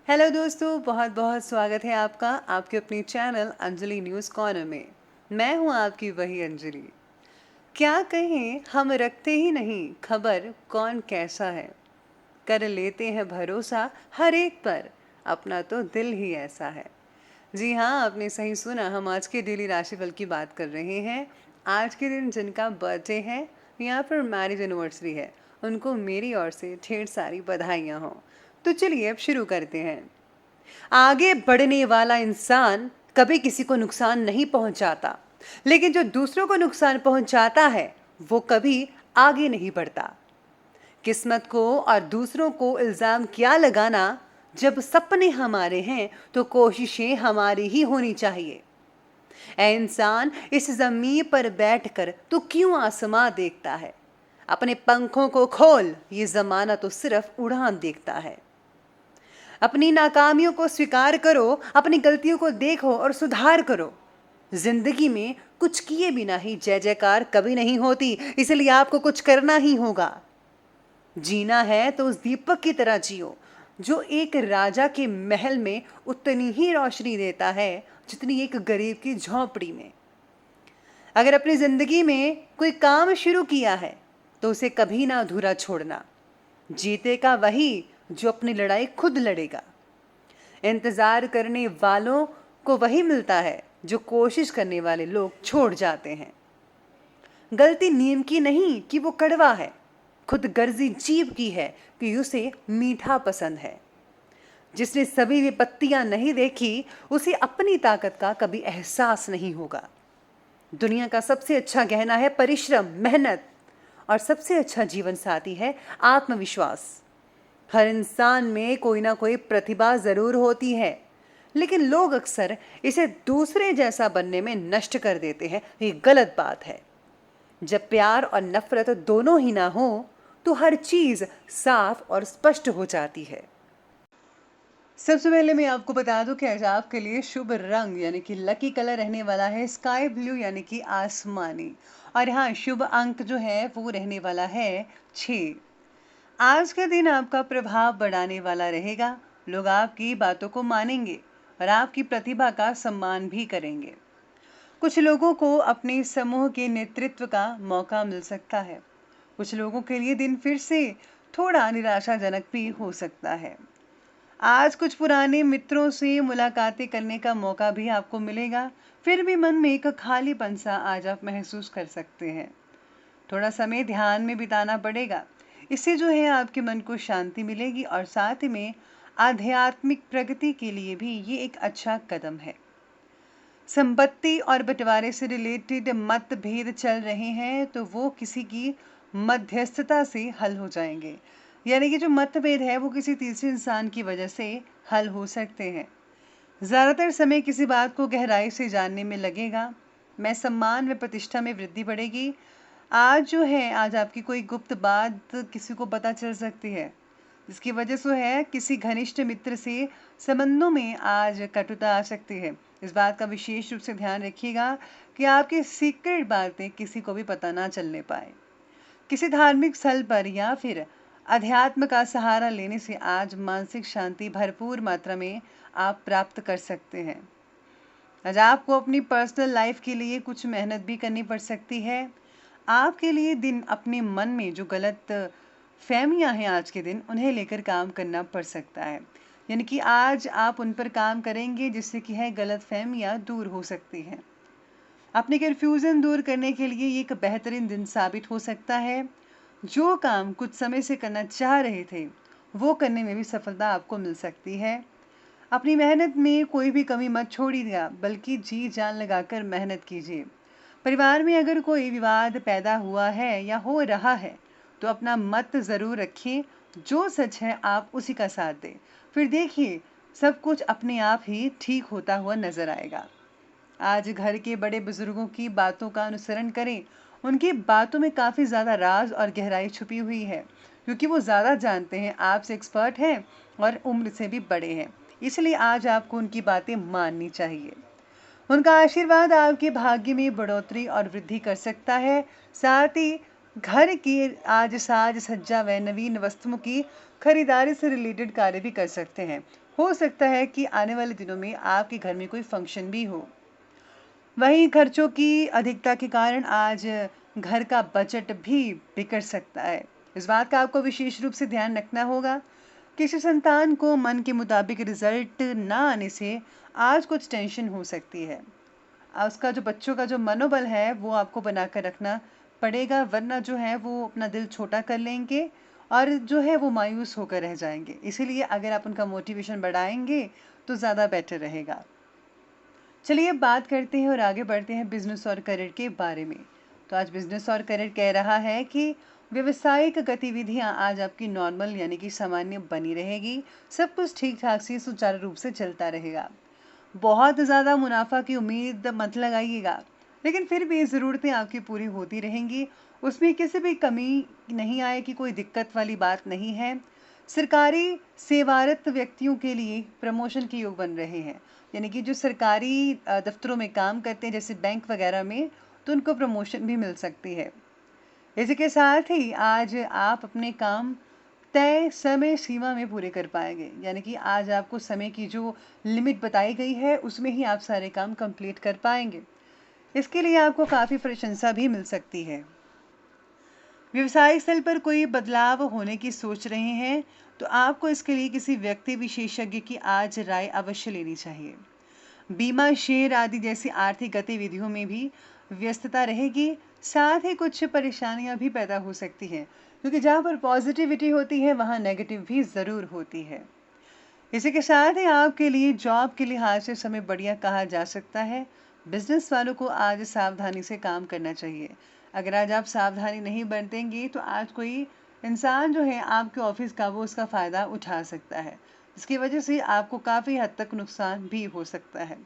Hello दोस्तों, बहुत बहुत स्वागत है आपका आपके अपने चैनल अंजलि न्यूज़ कॉर्नर में। मैं हूं आपकी वही अंजलि। क्या कहें, हम रखते ही नहीं खबर कौन कैसा है। कर लेते हैं भरोसा हर एक पर, अपना तो दिल ही ऐसा है। जी हाँ, आपने सही सुना। हम आज के डेली राशिफल की बात कर रहे हैं। आज के दिन जिनका बर्थडे है या फिर मैरिज एनिवर्सरी है, उनको मेरी ओर से ढेर सारी बधाइयाँ हों। तो चलिए अब शुरू करते हैं। आगे बढ़ने वाला इंसान कभी किसी को नुकसान नहीं पहुंचाता, लेकिन जो दूसरों को नुकसान पहुंचाता है वो कभी आगे नहीं बढ़ता। किस्मत को और दूसरों को इल्जाम क्या लगाना, जब सपने हमारे हैं तो कोशिशें हमारी ही होनी चाहिए। ऐ इंसान, इस जमीन पर बैठकर तू क्यों आसमां देखता है? अपने पंखों को खोल, ये जमाना तो सिर्फ उड़ान देखता है। अपनी नाकामियों को स्वीकार करो, अपनी गलतियों को देखो और सुधार करो। जिंदगी में कुछ किए बिना ही जय जयकार कभी नहीं होती, इसलिए आपको कुछ करना ही होगा। जीना है तो उस दीपक की तरह जियो, जो एक राजा के महल में उतनी ही रोशनी देता है जितनी एक गरीब की झोंपड़ी में। अगर अपनी जिंदगी में कोई काम शुरू किया है तो उसे कभी ना अधूरा छोड़ना। जीतेगा वही जो अपनी लड़ाई खुद लड़ेगा। इंतजार करने वालों को वही मिलता है जो कोशिश करने वाले लोग छोड़ जाते हैं। गलती नीम की नहीं कि वो कड़वा है, खुद गर्जी जीव की है कि उसे मीठा पसंद है। जिसने सभी विपत्तियां नहीं देखी, उसे अपनी ताकत का कभी एहसास नहीं होगा। दुनिया का सबसे अच्छा गहना है परिश्रम, मेहनत, और सबसे अच्छा जीवन साथी है आत्मविश्वास। हर इंसान में कोई ना कोई प्रतिभा जरूर होती है, लेकिन लोग अक्सर इसे दूसरे जैसा बनने में नष्ट कर देते हैं। ये गलत बात है। जब प्यार और नफरत दोनों ही ना हो तो हर चीज साफ और स्पष्ट हो जाती है। सबसे पहले मैं आपको बता दूं कि आज आपके लिए शुभ रंग यानी कि लकी कलर रहने वाला है स्काई ब्लू यानी कि आसमानी। और हाँ, शुभ अंक जो है वो रहने वाला है 6। आज का दिन आपका प्रभाव बढ़ाने वाला रहेगा। लोग आपकी बातों को मानेंगे और आपकी प्रतिभा का सम्मान भी करेंगे। कुछ लोगों को अपने समूह के नेतृत्व का मौका मिल सकता है। कुछ लोगों के लिए दिन फिर से थोड़ा निराशाजनक भी हो सकता है। आज कुछ पुराने मित्रों से मुलाकातें करने का मौका भी आपको मिलेगा। फिर भी मन में एक खालीपन सा आज आप महसूस कर सकते हैं। थोड़ा समय ध्यान में बिताना पड़ेगा। इससे जो है आपके मन को शांति मिलेगी और साथ में आध्यात्मिक प्रगति के लिए भी ये एक अच्छा कदम है। संपत्ति और बंटवारे से रिलेटेड मतभेद चल रहे हैं तो वो किसी की मध्यस्थता से हल हो जाएंगे। यानी कि जो मतभेद है वो किसी तीसरे इंसान की वजह से हल हो सकते हैं। ज़्यादातर समय किसी बात को गहराई से जानने में लगेगा। मैं सम्मान व प्रतिष्ठा में वृद्धि बढ़ेगी। आज आपकी कोई गुप्त बात किसी को पता चल सकती है, जिसकी वजह से है किसी घनिष्ठ मित्र से संबंधों में आज कटुता आ सकती है। इस बात का विशेष रूप से ध्यान रखिएगा कि आपकी सीक्रेट बातें किसी को भी पता ना चलने पाए। किसी धार्मिक स्थल पर या फिर अध्यात्म का सहारा लेने से आज मानसिक शांति भरपूर मात्रा में आप प्राप्त कर सकते हैं। आज आपको अपनी पर्सनल लाइफ के लिए कुछ मेहनत भी करनी पड़ सकती है। आपके लिए दिन अपने मन में जो गलत फहमियां हैं आज के दिन, उन्हें लेकर काम करना पड़ सकता है। यानी कि आज आप उन पर काम करेंगे जिससे कि है गलत फहमियां दूर हो सकती हैं। अपने कन्फ्यूज़न दूर करने के लिए ये एक बेहतरीन दिन साबित हो सकता है। जो काम कुछ समय से करना चाह रहे थे वो करने में भी सफलता आपको मिल सकती है। अपनी मेहनत में कोई भी कमी मत छोड़िएगा, बल्कि जी जान लगाकर मेहनत कीजिए। परिवार में अगर कोई विवाद पैदा हुआ है या हो रहा है तो अपना मत ज़रूर रखिए। जो सच है आप उसी का साथ दें। फिर देखिए, सब कुछ अपने आप ही ठीक होता हुआ नजर आएगा। आज घर के बड़े बुजुर्गों की बातों का अनुसरण करें। उनकी बातों में काफ़ी ज़्यादा राज और गहराई छुपी हुई है, क्योंकि वो ज़्यादा जानते हैं, आपसे एक्सपर्ट हैं और उम्र से भी बड़े हैं। इसलिए आज आपको उनकी बातें माननी चाहिए। उनका आशीर्वाद आपके भाग्य में बढ़ोतरी और वृद्धि कर सकता है। साथ ही घर की आज साज सज्जा व नवीन वस्तुओं की खरीदारी से रिलेटेड कार्य भी कर सकते हैं। हो सकता है कि आने वाले दिनों में आपके घर में कोई फंक्शन भी हो। वहीं खर्चों की अधिकता के कारण आज घर का बजट भी बिगड़ सकता है। इस बात का आपको विशेष रूप से ध्यान रखना होगा। किसी संतान को मन के मुताबिक रिजल्ट ना आने से आज कुछ टेंशन हो सकती है। उसका जो बच्चों का जो मनोबल है वो आपको बनाकर रखना पड़ेगा, वरना जो है वो अपना दिल छोटा कर लेंगे और जो है वो मायूस होकर रह जाएंगे। इसीलिए अगर आप उनका मोटिवेशन बढ़ाएंगे तो ज़्यादा बेटर रहेगा। चलिए बात करते हैं और आगे बढ़ते हैं बिजनेस और करियर के बारे में। तो आज बिजनेस और करियर कह रहा है कि व्यवसायिक गतिविधियां आज आपकी नॉर्मल यानी कि सामान्य बनी रहेगी। सब कुछ ठीक ठाक से सुचारू रूप से चलता रहेगा। बहुत ज़्यादा मुनाफा की उम्मीद मत लगाइएगा, लेकिन फिर भी ज़रूरतें आपकी पूरी होती रहेंगी। उसमें किसी भी कमी नहीं आएगी, कोई दिक्कत वाली बात नहीं है। सरकारी सेवारत व्यक्तियों के लिए प्रमोशन के योग बन रहे हैं, यानी कि जो सरकारी दफ्तरों में काम करते हैं जैसे बैंक वगैरह में, तो उनको प्रमोशन भी मिल सकती है। इसी के साथ ही आज आप अपने काम तय समय सीमा में पूरे कर पाएंगे, यानी कि आज आपको समय की जो लिमिट बताई गई है उसमें ही आप सारे काम कंप्लीट कर पाएंगे। इसके लिए आपको काफ़ी प्रशंसा भी मिल सकती है। व्यवसायिक स्थल पर कोई बदलाव होने की सोच रहे हैं तो आपको इसके लिए किसी व्यक्ति विशेषज्ञ की आज राय अवश्य लेनी चाहिए। बीमा, शेयर आदि जैसी आर्थिक गतिविधियों में भी व्यस्तता रहेगी। साथ ही कुछ परेशानियां भी पैदा हो सकती हैं, क्योंकि जहाँ पर पॉजिटिविटी होती है वहाँ नेगेटिव भी ज़रूर होती है। इसी के साथ ही आपके लिए जॉब के लिहाज से समय बढ़िया कहा जा सकता है। बिजनेस वालों को आज सावधानी से काम करना चाहिए। अगर आज आप सावधानी नहीं बरतेंगे तो आज कोई इंसान जो है आपके ऑफिस का वो उसका फ़ायदा उठा सकता है, जिसकी वजह से आपको काफ़ी हद तक नुकसान भी हो सकता है।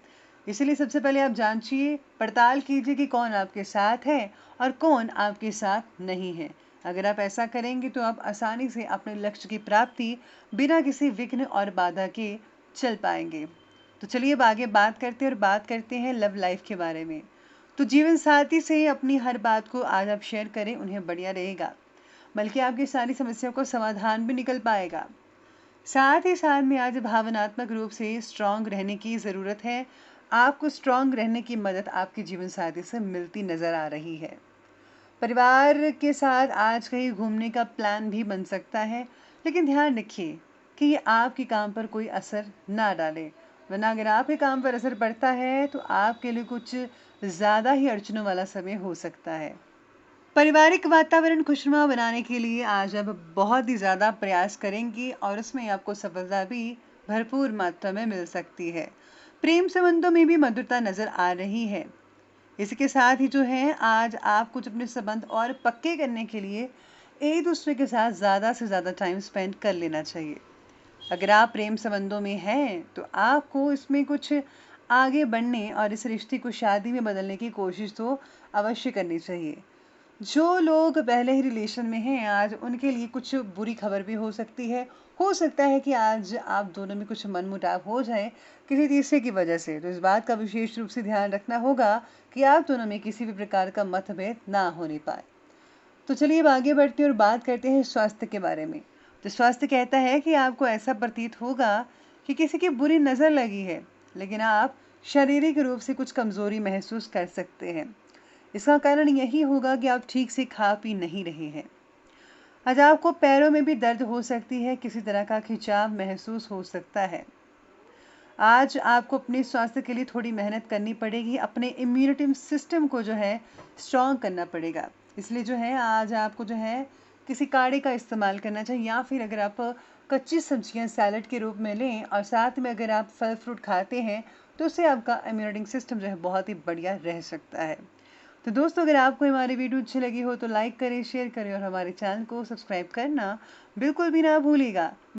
इसलिए सबसे पहले आप जांचिए, पड़ताल कीजिए कि कौन आपके साथ है और कौन आपके साथ नहीं है। अगर आप ऐसा करेंगे तो आप आसानी से अपने लक्ष्य की प्राप्ति बिना किसी विघ्न और बाधा के चल पाएंगे। तो चलिए अब आगे बात करते हैं लव लाइफ के बारे में। तो जीवन साथी से अपनी हर बात को आज आप शेयर करें, उन्हें बढ़िया रहेगा, बल्कि आपकी सारी समस्याओं को समाधान भी निकल पाएगा। साथ ही साथ में आज भावनात्मक रूप से स्ट्रांग रहने की ज़रूरत है। आपको स्ट्रांग रहने की मदद आपके जीवन साथी से मिलती नज़र आ रही है। परिवार के साथ आज कहीं घूमने का प्लान भी बन सकता है, लेकिन ध्यान रखिए कि ये आपके काम पर कोई असर ना डाले, वरना अगर आपके काम पर असर पड़ता है तो आपके लिए कुछ ज़्यादा ही अड़चनों वाला समय हो सकता है। पारिवारिक वातावरण खुशनुमा बनाने के लिए आज आप बहुत ही ज़्यादा प्रयास करेंगी और उसमें आपको सफलता भी भरपूर मात्रा में मिल सकती है। प्रेम संबंधों में भी मधुरता नज़र आ रही है। इसके साथ ही जो है आज आप कुछ अपने संबंध और पक्के करने के लिए एक दूसरे के साथ ज़्यादा से ज़्यादा टाइम स्पेंड कर लेना चाहिए। अगर आप प्रेम संबंधों में हैं तो आपको इसमें कुछ आगे बढ़ने और इस रिश्ते को शादी में बदलने की कोशिश तो अवश्य करनी चाहिए। जो लोग पहले ही रिलेशन में हैं आज उनके लिए कुछ बुरी खबर भी हो सकती है। हो सकता है कि आज आप दोनों में कुछ मनमुटाव हो जाए किसी तीसरे की वजह से, तो इस बात का विशेष रूप से ध्यान रखना होगा कि आप दोनों में किसी भी प्रकार का मतभेद ना होने पाए। तो चलिए अब आगे बढ़ते हैं और बात करते हैं स्वास्थ्य के बारे में। तो स्वास्थ्य कहता है कि आपको ऐसा प्रतीत होगा कि किसी की बुरी नज़र लगी है, लेकिन आप शारीरिक रूप से कुछ कमज़ोरी महसूस कर सकते हैं। इसका कारण यही होगा कि आप ठीक से खा पी नहीं रहे हैं। आज आपको पैरों में भी दर्द हो सकती है, किसी तरह का खिंचाव महसूस हो सकता है। आज आपको अपने स्वास्थ्य के लिए थोड़ी मेहनत करनी पड़ेगी, अपने इम्यूनिटी सिस्टम को जो है स्ट्रॉन्ग करना पड़ेगा। इसलिए जो है आज आपको जो है किसी काढ़े का इस्तेमाल करना चाहिए, या फिर अगर आप कच्ची सब्जियां सैलड के रूप में लें और साथ में अगर आप फल फ्रूट खाते हैं तो उससे आपका इम्यूनिटी सिस्टम जो है बहुत ही बढ़िया रह सकता है। तो दोस्तों, अगर आपको हमारी वीडियो अच्छी लगी हो तो लाइक करें, शेयर करें और हमारे चैनल को सब्सक्राइब करना बिल्कुल भी ना भूलिएगा।